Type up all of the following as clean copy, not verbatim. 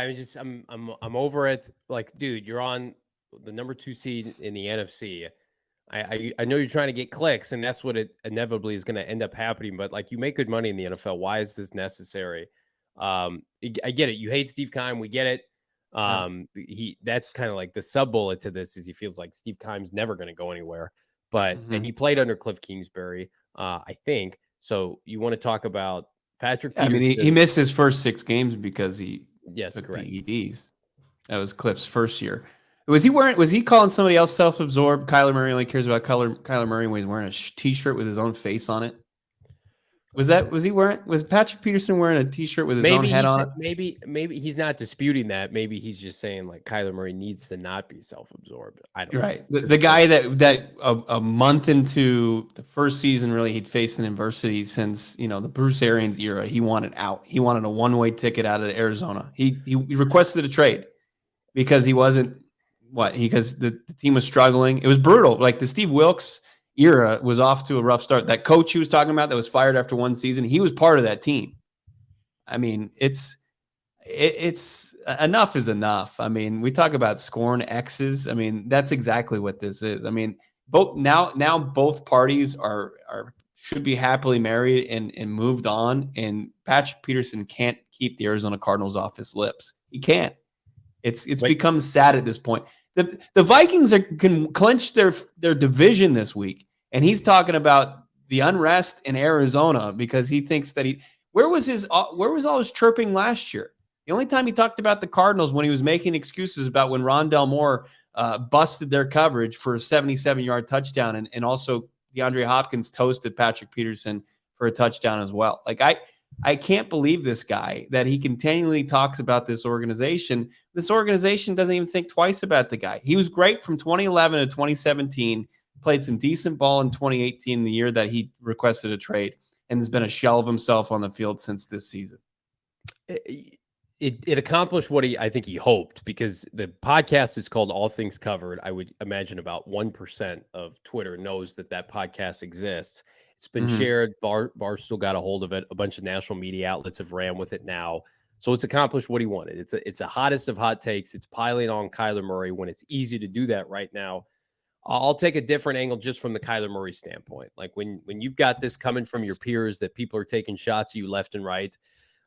I'm over it. Like, dude, you're on the number 2 seed in the NFC. I know you're trying to get clicks, and that's what it inevitably is going to end up happening. But like, you make good money in the NFL. Why is this necessary? I get it. You hate Steve Keim. We get it. Yeah. That's kind of like the sub bullet to this is he feels like Steve Keim's never going to go anywhere. But and Mm-hmm. he played under Cliff Kingsbury, I think. So you want to talk about Patrick I mean, Peterson? he missed his first 6 games because he Yes, took correct. PEDs. That was Cliff's first year. Was he calling somebody else self-absorbed? Kyler Murray only cares about Kyler Murray when he's wearing a T-shirt with his own face on it. Was Patrick Peterson wearing a T-shirt with his own head on it? Maybe he's not disputing that. Maybe he's just saying like Kyler Murray needs to not be self-absorbed. I don't know. Right. The guy that a month into the first season, really, he'd faced an adversity since, the Bruce Arians era. He wanted out. He wanted a one-way ticket out of Arizona. He requested a trade because he wasn't because the team was struggling. It was brutal. Like the Steve Wilkes era was off to a rough start. That coach he was talking about that was fired after one season, he was part of that team. I mean, it's enough is enough. I mean, we talk about scoring X's. I mean, that's exactly what this is. I mean, both parties should be happily married and moved on. And Patrick Peterson can't keep the Arizona Cardinals off his lips. He can't. It's become sad at this point. The Vikings can clinch their division this week, and he's talking about the unrest in Arizona because he thinks that where was all his chirping last year? The only time he talked about the Cardinals when he was making excuses about when Rondell Moore busted their coverage for a 77-yard touchdown, and also DeAndre Hopkins toasted Patrick Peterson for a touchdown as well. Like I can't believe this guy that he continually talks about this organization. This organization doesn't even think twice about the guy. He was great from 2011 to 2017, played some decent ball in 2018, the year that he requested a trade, and has been a shell of himself on the field since this season. It accomplished what I think he hoped, because the podcast is called All Things Covered. I would imagine about 1% of Twitter knows that podcast exists. It's been shared. Barstool got a hold of it. A bunch of national media outlets have ran with it now. So it's accomplished what he wanted. It's a hottest of hot takes. It's piling on Kyler Murray when it's easy to do that right now. I'll take a different angle just from the Kyler Murray standpoint. Like when you've got this coming from your peers that people are taking shots at you left and right.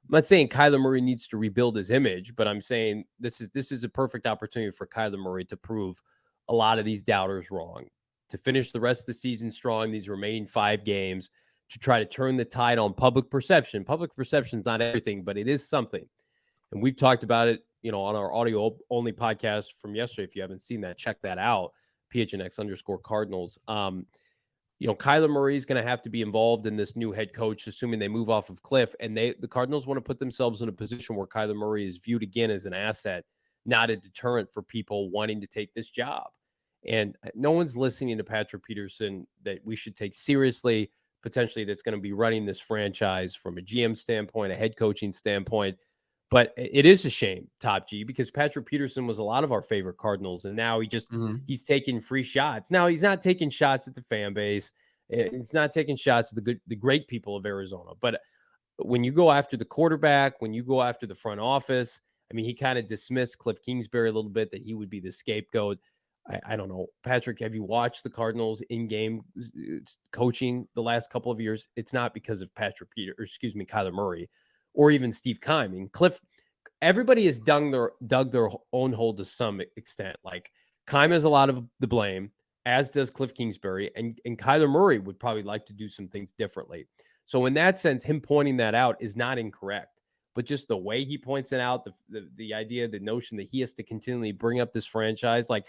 I'm not saying Kyler Murray needs to rebuild his image, but I'm saying this is a perfect opportunity for Kyler Murray to prove a lot of these doubters wrong, to finish the rest of the season strong, these remaining 5 games, to try to turn the tide on public perception. Public perception is not everything, but it is something. And we've talked about it, on our audio only podcast from yesterday. If you haven't seen that, check that out. PHNX_Cardinals. Kyler Murray is going to have to be involved in this new head coach, assuming they move off of Cliff. And the Cardinals want to put themselves in a position where Kyler Murray is viewed again as an asset, not a deterrent for people wanting to take this job. And no one's listening to Patrick Peterson that we should take seriously, potentially, that's going to be running this franchise from a GM standpoint, a head coaching standpoint. But it is a shame, Top G, because Patrick Peterson was a lot of our favorite Cardinals, and now he's taking free shots. Now he's not taking shots at the fan base. It's not taking shots at the great people of Arizona. But when you go after the quarterback, when you go after the front office, I mean, he kind of dismissed Cliff Kingsbury a little bit, that he would be the scapegoat. I don't know. Patrick, have you watched the Cardinals in-game coaching the last couple of years? It's not because of Kyler Murray, or even Steve Keim. I mean, Cliff, everybody has dug their own hole to some extent. Like, Keim has a lot of the blame, as does Cliff Kingsbury, and Kyler Murray would probably like to do some things differently. So in that sense, him pointing that out is not incorrect, but just the way he points it out, the idea, the notion that he has to continually bring up this franchise, like,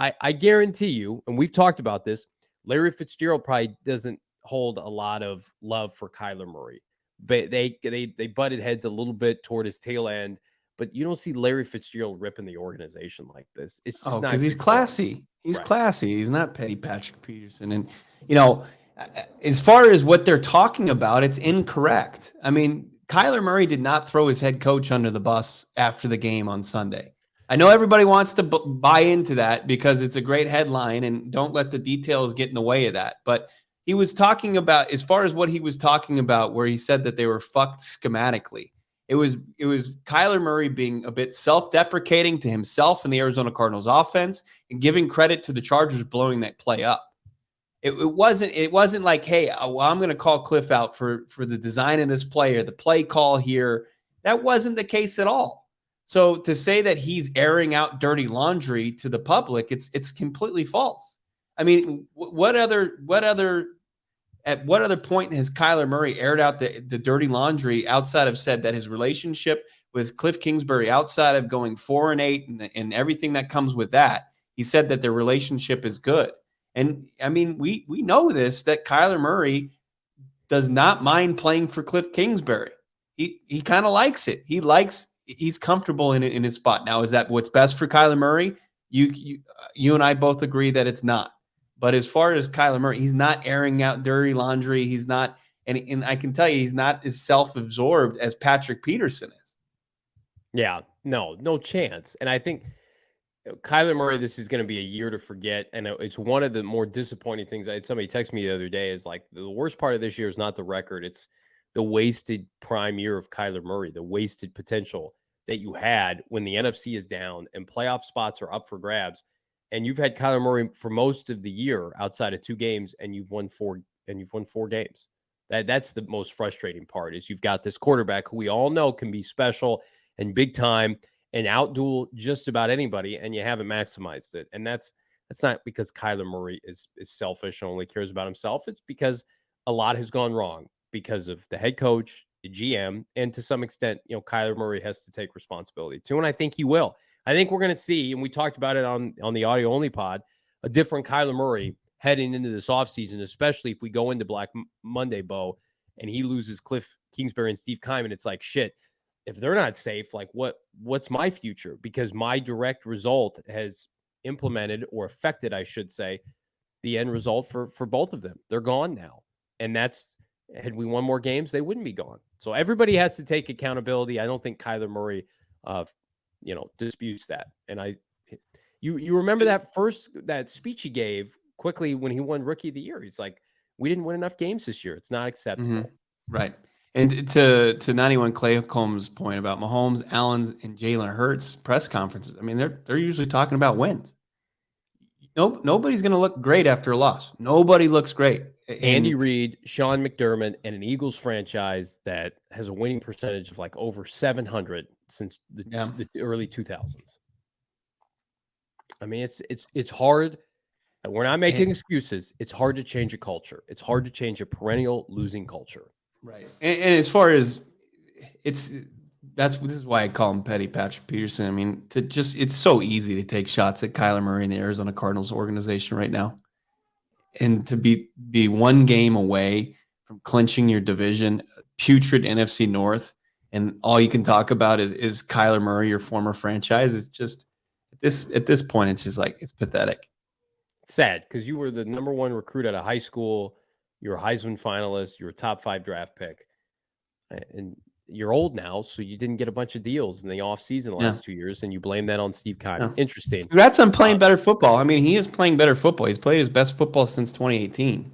I guarantee you, and we've talked about this, Larry Fitzgerald probably doesn't hold a lot of love for Kyler Murray. But they butted heads a little bit toward his tail end, but you don't see Larry Fitzgerald ripping the organization like this. It's just not, because he's classy. He's classy. He's not petty Patrick Peterson. And, as far as what they're talking about, it's incorrect. I mean, Kyler Murray did not throw his head coach under the bus after the game on Sunday. I know everybody wants to buy into that because it's a great headline, and don't let the details get in the way of that. But he was talking about, as far as what he was talking about, where he said that they were fucked schematically. It was Kyler Murray being a bit self-deprecating to himself and the Arizona Cardinals offense and giving credit to the Chargers blowing that play up. It wasn't like, hey, well, I'm going to call Cliff out for the design of this play or the play call here. That wasn't the case at all. So to say that he's airing out dirty laundry to the public, it's completely false. I mean, at what other point has Kyler Murray aired out the dirty laundry outside of said that his relationship with Cliff Kingsbury, outside of going 4-8 and everything that comes with that, he said that their relationship is good. And I mean, we know this, that Kyler Murray does not mind playing for Cliff Kingsbury. He kind of likes it. He's comfortable in his spot. Now, is that what's best for Kyler Murray? You and I both agree that it's not. But as far as Kyler Murray, he's not airing out dirty laundry. He's not, and I can tell you, he's not as self-absorbed as Patrick Peterson is. Yeah, no chance. And I think Kyler Murray, this is going to be a year to forget. And it's one of the more disappointing things. I had somebody text me the other day, is like, the worst part of this year is not the record. It's the wasted prime year of Kyler Murray, the wasted potential that you had when the NFC is down and playoff spots are up for grabs. And you've had Kyler Murray for most of the year outside of 2 games, and you've won 4 games. That's the most frustrating part, is you've got this quarterback who we all know can be special and big time and outduel just about anybody, and you haven't maximized it. And that's not because Kyler Murray is selfish and only cares about himself. It's because a lot has gone wrong because of the head coach, the GM, and to some extent, Kyler Murray has to take responsibility too. And I think he will. I think we're going to see, and we talked about it on the audio only pod, a different Kyler Murray heading into this offseason, especially if we go into Black Monday, Bo, and he loses Cliff Kingsbury and Steve Kyman. It's like, shit, if they're not safe, like what's my future? Because my direct result has implemented or affected, I should say, the end result for both of them. They're gone now. And had we won more games, they wouldn't be gone. So everybody has to take accountability. I don't think Kyler Murray, disputes that. And you remember that speech he gave quickly when he won Rookie of the Year. He's like, we didn't win enough games this year. It's not acceptable. Mm-hmm. Right. And to 91 Claycomb's point about Mahomes, Allen, and Jalen Hurts press conferences, I mean, they're usually talking about wins. Nobody's going to look great after a loss. Nobody looks great. Andy Reid, Sean McDermott, and an Eagles franchise that has a winning percentage of like over 700 since the early 2000s. I mean, it's hard. We're not making excuses. It's hard to change a culture. It's hard to change a perennial losing culture. Right. And as far as this is why I call him Petty Patrick Peterson. I mean, it's so easy to take shots at Kyler Murray and the Arizona Cardinals organization right now. And to be 1 game away from clinching your division, putrid NFC North, and all you can talk about is Kyler Murray, your former franchise. It's just at this point, it's just like, it's pathetic. It's sad because you were the number 1 recruit out of high school. You're a Heisman finalist. You're a top 5 draft pick. And you're old now, so you didn't get a bunch of deals in the offseason the last 2 years, and you blame that on Steve Keim. Yeah. Interesting. Congrats on playing better football. I mean, he is playing better football. He's played his best football since 2018.